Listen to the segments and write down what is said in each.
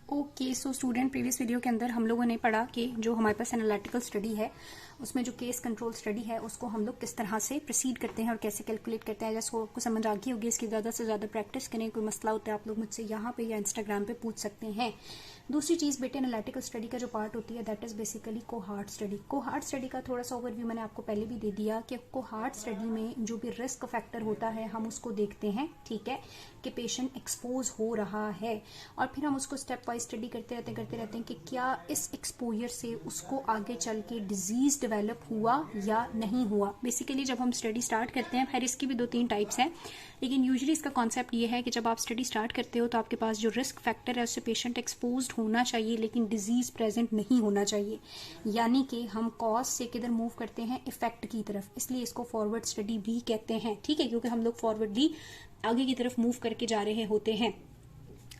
Okay so student, previous video के अंदर हम लोगों ने पढ़ा कि जो हमारे पास एनालिटिकल स्टडी है उसमें जो केस कंट्रोल स्टडी है उसको हम लोग किस तरह से प्रोसीड करते हैं और कैसे कैलकुलेट करते हैं। जैसे आपको समझ आ गई होगी, इसकी ज़्यादा से ज़्यादा प्रैक्टिस करें। कोई मसला होता है आप लोग मुझसे यहाँ पे या इंस्टाग्राम पे पूछ सकते हैं। दूसरी चीज़ बेटे, एनालिटिकल स्टडी का जो पार्ट होती है that is basically cohort study. Cohort study का थोड़ा सा ओवरव्यू मैंने आपको पहले भी दे दिया कि कोहार्ट स्टडी में जो भी रिस्क फैक्टर होता है हम उसको देखते हैं, ठीक है, कि पेशेंट एक्सपोज हो रहा है और फिर हम उसको स्टेप वाइज स्टडी करते रहते हैं कि क्या इस एक्सपोजर से उसको आगे चल के डिजीज डेवलप हुआ या नहीं हुआ। बेसिकली जब हम स्टडी स्टार्ट करते हैं, फिर इसकी भी 2-3 टाइप्स हैं, लेकिन यूजुअली इसका कॉन्सेप्ट ये है कि जब आप स्टडी स्टार्ट करते हो तो आपके पास जो रिस्क फैक्टर है उससे पेशेंट एक्सपोज्ड होना चाहिए लेकिन डिजीज प्रेजेंट नहीं होना चाहिए। यानी कि हम कॉज से किधर मूव करते हैं, इफेक्ट की तरफ, इसलिए इसको फॉरवर्ड स्टडी भी कहते हैं, ठीक है, क्योंकि हम लोग फॉरवर्डली आगे की तरफ मूव करके जा रहे होते हैं।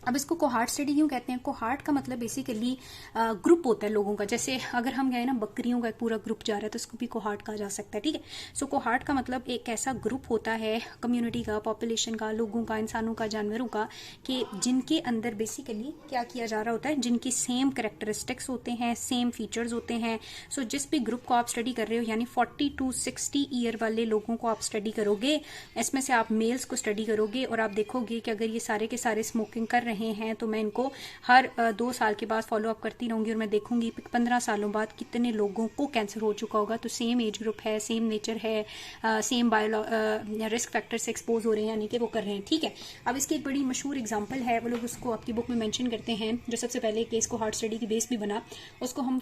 अब इसको कोहार्ट स्टडी क्यों कहते हैं? कोहार्ट का मतलब बेसिकली ग्रुप होता है लोगों का। जैसे अगर हम गए ना, बकरियों का एक पूरा ग्रुप जा रहा है तो उसको भी कोहार्ट कहा जा सकता है, ठीक है। सो कोहार्ट का मतलब एक ऐसा ग्रुप होता है कम्युनिटी का, पॉपुलेशन का, लोगों का, इंसानों का, जानवरों का, कि जिनके अंदर बेसिकली क्या किया जा रहा होता है, जिनकी सेम कैरेक्टरिस्टिक्स होते हैं, सेम फीचर्स होते हैं। सो जिस भी ग्रुप को आप स्टडी कर रहे हो, यानी 40 to 60 ईयर वाले लोगों को आप स्टडी करोगे, इसमें से आप मेल्स को स्टडी करोगे और आप देखोगे कि अगर ये सारे के सारे स्मोकिंग कर रहे हैं तो मैं इनको हर 2 साल के बाद फॉलो अप करती रहूंगी और मैं देखूंगी 15 सालों बाद कितने लोगों को कैंसर हो चुका होगा। तो सेम एज ग्रुप है, सेम नेचर है, सेम रिस्क फैक्टर से एक्सपोज हो रहे हैं, यानी कि वो कर रहे हैं, ठीक है। अब इसकी एक बड़ी मशहूर एग्जांपल है, वो लोग उसको आपकी बुक में मेंशन करते हैं, जो सबसे पहले केस को हार्ट स्टडी की बेस भी बना, उसको हम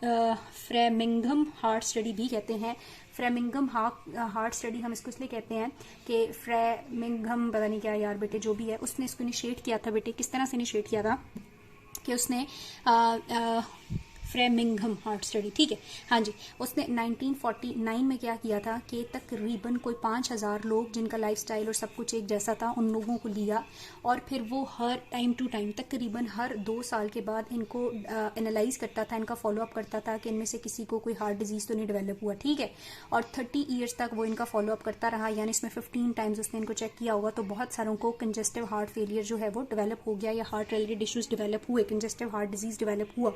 फ्रेमिंघम हार्ट स्टडी भी कहते हैं। फ्रेमिंघम हार्ट स्टडी हम इसको इसलिए कहते हैं कि फ्रेमिंघम पता नहीं क्या यार बेटे जो भी है, उसने इसको इनिशिएट किया था बेटे। किस तरह से इनिशिएट किया था कि उसने फ्रेमिंघम हार्ट स्टडी, ठीक है, हाँ जी, उसने 1949 में क्या किया था कि तकरीबन कोई 5000 लोग जिनका लाइफस्टाइल और सब कुछ एक जैसा था, उन लोगों को लिया और फिर वो हर टाइम टू टाइम तकरीबन हर 2 साल के बाद इनको एनालाइज करता था, इनका फॉलोअप करता था कि इनमें से किसी को कोई हार्ट डिजीज तो नहीं डेवलप हुआ, ठीक है। और 30 ईयर्स तक वो इनका फॉलोअप करता रहा, यानी इसमें 15 टाइम्स उसने इनको चेक किया होगा। तो बहुत सारों को कंजेस्टिव हार्ट फेलियर जो है वो डेवलप हो गया या हार्ट रिलेटेड इश्यूज डेवलप हुए, कंजेस्टिव हार्ट डिजीज डेवलप हुआ।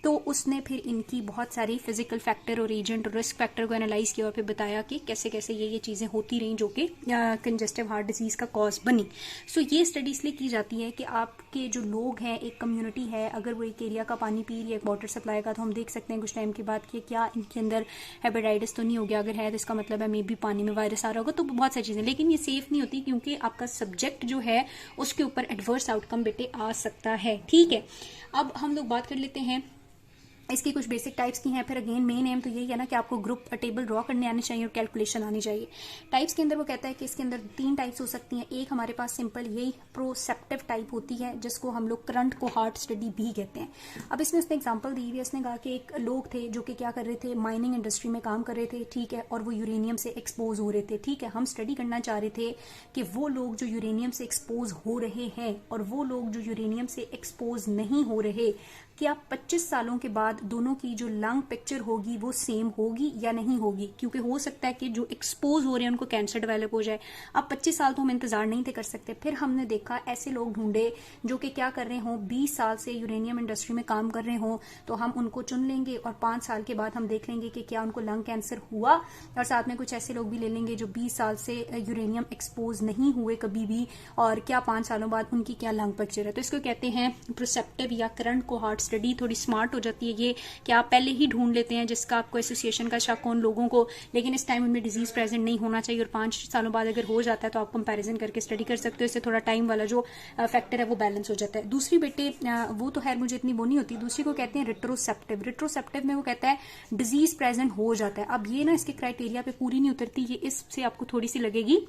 तो उसने फिर इनकी बहुत सारी फिजिकल फैक्टर और एजेंट और रिस्क फैक्टर को एनालाइज किया और फिर बताया कि कैसे कैसे ये चीज़ें होती रहीं जो कि कंजेस्टिव हार्ट डिजीज का कॉज बनी। सो ये स्टडी इसलिए की जाती है कि आपके जो लोग हैं, एक कम्युनिटी है, अगर वो एक एरिया का पानी पी रही है, एक वाटर सप्लाई का, तो हम देख सकते हैं कुछ टाइम के बाद कि क्या इनके अंदर हेपेटाइटिस तो नहीं हो गया। अगर है तो इसका मतलब है मे बी पानी में वायरस आ रहा होगा। तो बहुत सारी चीज़ें, लेकिन ये सेफ नहीं होती क्योंकि आपका सब्जेक्ट जो है उसके ऊपर एडवर्स आउटकम बेटे आ सकता है, ठीक है। अब हम लोग बात कर लेते हैं इसकी कुछ बेसिक टाइप्स की हैं। फिर अगेन मेन एम तो यही है ना कि आपको ग्रुप टेबल ड्रॉ करने आने चाहिए और कैलकुलेशन आनी चाहिए। टाइप्स के अंदर वो कहता है कि इसके अंदर 3 टाइप्स हो सकती हैं। एक हमारे पास सिंपल यही प्रोसेप्टिव टाइप होती है, जिसको हम लोग करंट कोहार्ट स्टडी भी कहते हैं। अब इसमें उसने एग्जांपल दी हुई है, उसने कहा कि एक लोग थे जो कि क्या कर रहे थे, माइनिंग इंडस्ट्री में काम कर रहे थे, ठीक है, और वो यूरेनियम से एक्सपोज हो रहे थे, ठीक है। हम स्टडी करना चाह रहे थे कि वो लोग जो यूरेनियम से एक्सपोज हो रहे हैं और वो लोग जो यूरेनियम से एक्सपोज नहीं हो रहे, क्या 25 सालों के बाद दोनों की जो लंग पिक्चर होगी वो सेम होगी या नहीं होगी। क्योंकि हो सकता है कि जो एक्सपोज हो रहे हैं उनको कैंसर डेवलप हो जाए। अब 25 साल तो हम इंतजार नहीं थे कर सकते। फिर हमने देखा ऐसे लोग ढूंढे जो कि क्या कर रहे हों, 20 साल से यूरेनियम इंडस्ट्री में काम कर रहे हों, तो हम उनको चुन लेंगे और 5 साल के बाद हम देख लेंगे कि क्या उनको लंग कैंसर हुआ, और साथ में कुछ ऐसे लोग भी ले लेंगे जो 20 साल से यूरेनियम एक्सपोज नहीं हुए कभी भी, और क्या 5 सालों बाद उनकी क्या लंग पिक्चर है। तो इसको कहते हैं प्रोसेप्टिव या करंट कोहार्ट स्टडी। थोड़ी स्मार्ट हो जाती है ये कि आप पहले ही ढूंढ लेते हैं जिसका आपको एसोसिएशन का शक हो उन लोगों को, लेकिन इस टाइम उनमें डिजीज प्रेजेंट नहीं होना चाहिए, और 5 सालों बाद अगर हो जाता है तो आप कंपैरिजन करके स्टडी कर सकते हो। इससे थोड़ा टाइम वाला जो फैक्टर है वो बैलेंस हो जाता है। दूसरी बेटे वो तो खैर मुझे इतनी वो नहीं होती, दूसरी को कहते हैं रिट्रोसेप्टिव। रिट्रोसेप्टिव में वो कहता है डिजीज प्रेजेंट हो जाता है। अब ये ना इसके क्राइटेरिया पे पूरी नहीं उतरती, ये इससे आपको थोड़ी सी लगेगी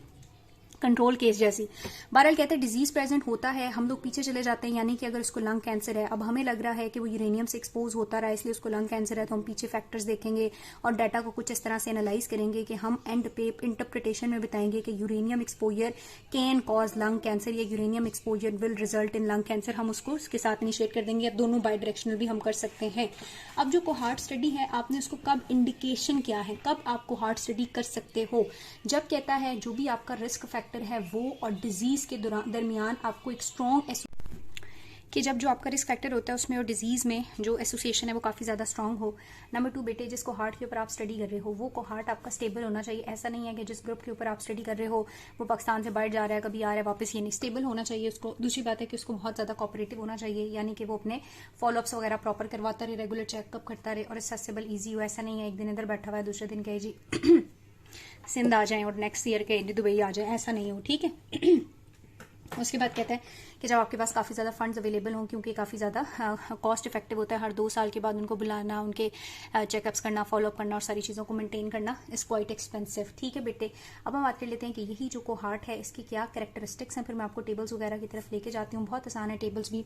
कंट्रोल केस जैसी। बहरहाल कहते हैं डिजीज प्रेजेंट होता है, हम लोग पीछे चले जाते हैं, यानी कि अगर उसको लंग कैंसर है, अब हमें लग रहा है कि वो यूरेनियम से एक्सपोज होता रहा इसलिए उसको लंग कैंसर है, तो हम पीछे फैक्टर्स देखेंगे और डाटा को कुछ इस तरह से एनालाइज करेंगे कि हम एंड पे इंटरप्रिटेशन में बताएंगे कि uranium exposure can cause lung cancer या uranium exposure will result in lung cancer. हम उसको उसके साथ इनिशिएट कर देंगे। अब दोनों बाई डायरेक्शनल भी हम कर सकते हैं। अब जो कोहार्ट स्टडी है, आपने उसको कब इंडिकेशन क्या है, कब आप कोहार्ट स्टडी कर सकते हो, जब कहता है जो भी आपका रिस्क फैक्टर है वो और डिजीज के दरमियान आपको एक स्ट्रॉन्ग कि जब जो आपका रिस्क फैक्टर होता है उसमें और डिजीज़ में जो एसोसिएशन है वो काफ़ी ज़्यादा स्ट्रांग हो। नंबर 2 बेटे, जिसको हार्ट के ऊपर आप स्टडी कर रहे हो वो को हार्ट आपका स्टेबल होना चाहिए। ऐसा नहीं है कि जिस ग्रुप के ऊपर आप स्टडी कर रहे हो वो पाकिस्तान से बाहर जा रहा है, कभी आ रहा है वापस, ये नहीं, स्टेबल होना चाहिए उसको। दूसरी बात है कि उसको बहुत ज़्यादा कोऑपरेटिव होना चाहिए, यानी कि वो अपने फॉलोअप्स वगैरह प्रॉपर करवाता रहे, रेगुलर चेकअप करता रहे और एक्सेसिबल ईजी हो। ऐसा नहीं है एक दिन इधर बैठा हुआ है दूसरे दिन कहे जी सिंध आ जाएं और नेक्स्ट ईयर के दुबई आ जाएं, ऐसा नहीं हो, ठीक है। उसके बाद कहता है कि जब आपके पास काफ़ी ज़्यादा फंड्स अवेलेबल हों, क्योंकि काफ़ी ज़्यादा कॉस्ट इफेक्टिव होता है, हर 2 साल के बाद उनको बुलाना, उनके चेकअप्स करना, फॉलोअप करना और सारी चीज़ों को मेंटेन करना इज़ क्वाइट एक्सपेंसिव, ठीक है बेटे। अब हम बात कर लेते हैं कि यही जो कोहार्ट है इसकी क्या कैरेक्टरिस्टिक्स हैं, फिर मैं आपको टेबल्स वगैरह की तरफ लेके जाती हूँ। बहुत आसान है टेबल्स भी।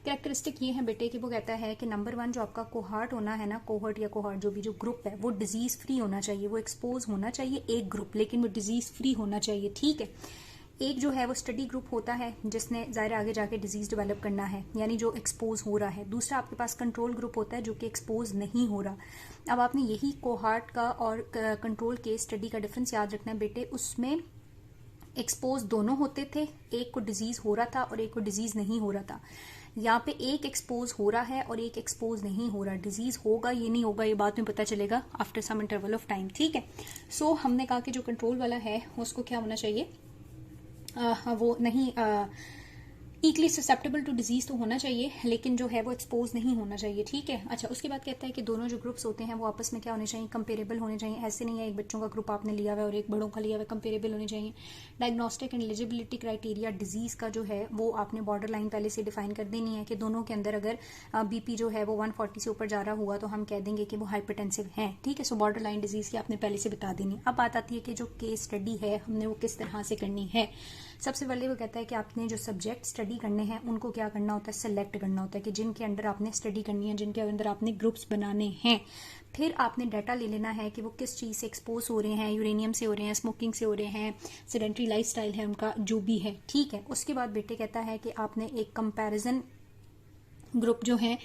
कैरेक्टरिस्टिक ये है बेटे कि वो कहता है कि नंबर 1 जो आपका कोहार्ट होना है ना, कोहर्ट या कोहार्ट जो भी जो ग्रुप है वो डिजीज़ फ्री होना चाहिए, वो एक्सपोज होना चाहिए एक ग्रुप, लेकिन वो डिजीज़ फ्री होना चाहिए, ठीक है। एक जो है वो स्टडी ग्रुप होता है जिसने ज़ाहिर आगे जाके डिजीज़ डेवलप करना है, यानी जो एक्सपोज हो रहा है। दूसरा आपके पास कंट्रोल ग्रुप होता है जो कि एक्सपोज नहीं हो रहा। अब आपने यही कोहार्ट का और कंट्रोल के स्टडी का डिफरेंस याद रखना है बेटे। उसमें एक्सपोज दोनों होते थे, एक को डिजीज़ हो रहा था और एक को डिजीज़ नहीं हो रहा था। यहाँ पे एक एक्सपोज हो रहा है और एक एक्सपोज नहीं हो रहा। डिजीज़ होगा ये नहीं होगा ये बाद में पता चलेगा after some interval of time, ठीक है। सो हमने कहा कि जो कंट्रोल वाला है उसको क्या होना चाहिए, वो नहीं इक्वली ससेप्टेबल टू डिजीज तो होना चाहिए, लेकिन जो है वो एक्सपोज नहीं होना चाहिए, ठीक है। अच्छा, उसके बाद कहता है कि दोनों जो ग्रुप्स होते हैं वो आपस में क्या होने चाहिए, कंपेरेबल होने चाहिए। ऐसे नहीं है एक बच्चों का ग्रुप आपने लिया हुआ है और एक बड़ों का लिया हुआ है, कंपेरेबल होने चाहिए। Diagnostic and eligibility criteria disease का जो है वो आपने बॉर्डर लाइन पहले से डिफाइन कर देनी है कि दोनों के अंदर अगर बीपी जो है वो 140 से ऊपर जा रहा हुआ तो हम कह देंगे कि वो हाइपरटेंसिव है, ठीक है। सो बॉर्डर लाइन डिजीज की आपने पहले से बता देनी। अब बात आती है कि जो केस स्टडी है हमने वो किस तरह से करनी है। सबसे पहले वो कहता है कि आपने जो सब्जेक्ट स्टडी करने हैं उनको क्या करना होता है, सेलेक्ट करना होता है कि जिनके अंडर आपने स्टडी करनी है, जिनके अंदर आपने ग्रुप्स बनाने हैं। फिर आपने डाटा ले लेना है कि वो किस चीज़ से एक्सपोज हो रहे हैं, यूरेनियम से हो रहे हैं, स्मोकिंग से हो रहे हैं, सेडेंट्री लाइफस्टाइल है उनका जो भी है, ठीक है। उसके बाद बेटे कहता है कि आपने एक कंपैरिजन ग्रुप जो है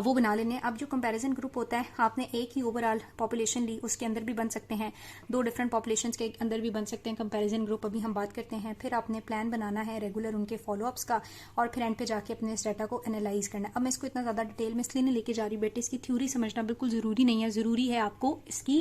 वो बना लेने। अब जो कंपैरिजन ग्रुप होता है आपने एक ही ओवरऑल पॉपुलेशन ली, उसके अंदर भी बन सकते हैं, 2 डिफरेंट पॉपुलेशंस के अंदर भी बन सकते हैं कंपैरिजन ग्रुप, अभी हम बात करते हैं। फिर आपने प्लान बनाना है रेगुलर उनके फॉलोअप्स का और फिर एंड पे जाके अपने इस डाटा को एनालाइज करना है। अब मैं इसको इतना ज़्यादा डिटेल में इसलिए नहीं लेके जा रही बेटे, इसकी थ्योरी समझना बिल्कुल ज़रूरी नहीं है, ज़रूरी है आपको इसकी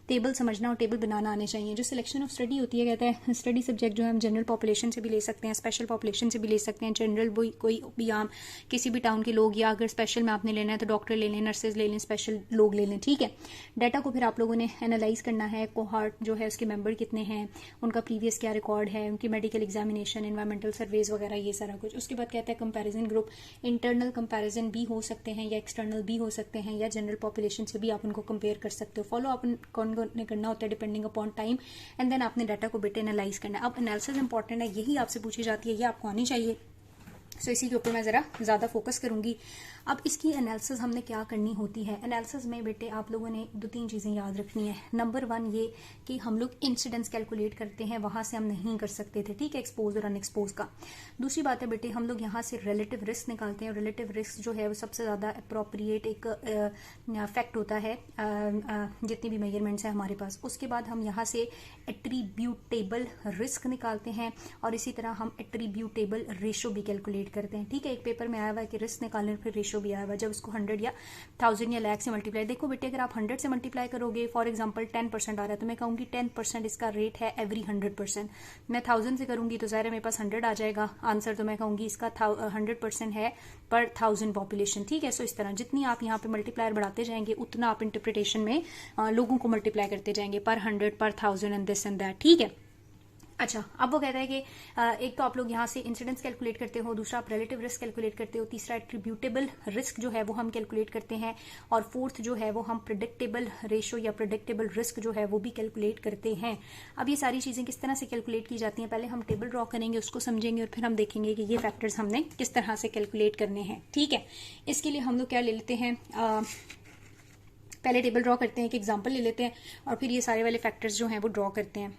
टेबल समझना और टेबल बनाना आने चाहिए। जो सिलेक्शन ऑफ स्टडी होती है, कहता है स्टडी सब्जेक्ट जो है हम जनरल पॉपुलेशन से भी ले सकते हैं, स्पेशल पॉपुलेशन से भी ले सकते हैं। जनरल कोई भी आम किसी भी टाउन के लोग, या अगर स्पेशल में आपने लेना है तो डॉक्टर ले लें, नर्सेज ले लें, स्पेशल लोग ले लें, ठीक है। डाटा को फिर आप लोगों ने एनालाइज करना है। कोहार्ट जो है उसके मेंबर कितने हैं, उनका प्रीवियस क्या रिकॉर्ड है, उनकी मेडिकल एग्जामिनेशन, एनवायरमेंटल सर्वेज वगैरह, ये सारा कुछ। उसके बाद कहता है कंपैरिजन ग्रुप इंटरनल कंपैरिजन भी हो सकते हैं या एक्सटर्नल भी हो सकते हैं, या जनरल पॉपुलेशन से भी आप उनको कंपेयर कर सकते हो। फॉलो आप कौन ने करना होता है depending upon time, and then आपने डाटा को बेटे एनालाइज करना है। अब एनालिसिस इंपॉर्टेंट है, यही आपसे पूछी जाती है, ये आपको आनी चाहिए। सो इसी के ऊपर मैं ज़रा ज़्यादा फोकस करूंगी। अब इसकी एनालिसिस हमने क्या करनी होती है। एनालिसिस में बेटे आप लोगों ने 2-3 चीज़ें याद रखनी है। नंबर 1 ये कि हम लोग इंसिडेंस कैलकुलेट करते हैं, वहाँ से हम नहीं कर सकते थे, ठीक है, एक्सपोज और अनएक्सपोज का। दूसरी बात है बेटे हम लोग यहाँ से रिलेटिव रिस्क निकालते हैं। रिलेटिव रिस्क जो है वो सबसे ज़्यादा अप्रोप्रिएट एक फैक्ट होता है जितनी भी मेजरमेंट्स हैं हमारे पास। उसके बाद हम यहाँ से एट्रीब्यूटेबल रिस्क निकालते हैं और इसी तरह हम एट्रीब्यूटेबल रेशो भी कैलकुलेट करते हैं, ठीक है। एक पेपर में आया हुआ है कि रिस्क निकालने फिर रेशो भी आया हुआ है, जब उसको 100 या 1000 या लाख से मल्टीप्लाई। देखो बेटे अगर आप 100 से मल्टीप्लाई करोगे, फॉर एग्जांपल 10% आ रहा है तो मैं कहूँगी 10% इसका रेट है एवरी 100%। मैं 1000 से करूंगी तो ज़ाहिर है मेरे पास 100 आ जाएगा आंसर, तो मैं कहूँगी इसका 100% है पर 1000 पॉपुलेशन, ठीक है। सो इस तरह जितनी आप यहाँ पे मल्टीप्लायर बढ़ाते जाएंगे उतना आप इंटरप्रिटेशन में लोगों को मल्टीप्लाई करते जाएंगे, पर 100 पर 1000 एंड दिस एंड दैट, ठीक है। अच्छा, अब वो कहता है कि एक तो आप लोग यहाँ से इंसिडेंस कैलकुलेट करते हो, दूसरा आप रिलेटिव रिस्क कैलकुलेट करते हो, तीसरा एट्रीब्यूटेबल रिस्क जो है वो हम कैलकुलेट करते हैं, और फोर्थ जो है वो हम प्रेडिक्टेबल रेशो या प्रेडिक्टेबल रिस्क जो है वो भी कैलकुलेट करते हैं। अब ये सारी चीज़ें किस तरह से कैलकुलेट की जाती हैं, पहले हम टेबल ड्रॉ करेंगे, उसको समझेंगे और फिर हम देखेंगे कि ये फैक्टर्स हमने किस तरह से कैलकुलेट करने हैं, ठीक है। इसके लिए हम लोग क्या ले लेते हैं, पहले टेबल ड्रॉ करते हैं, एक एग्जाम्पल ले लेते हैं और फिर ये सारे वाले फैक्टर्स जो हैं वो ड्रॉ करते हैं।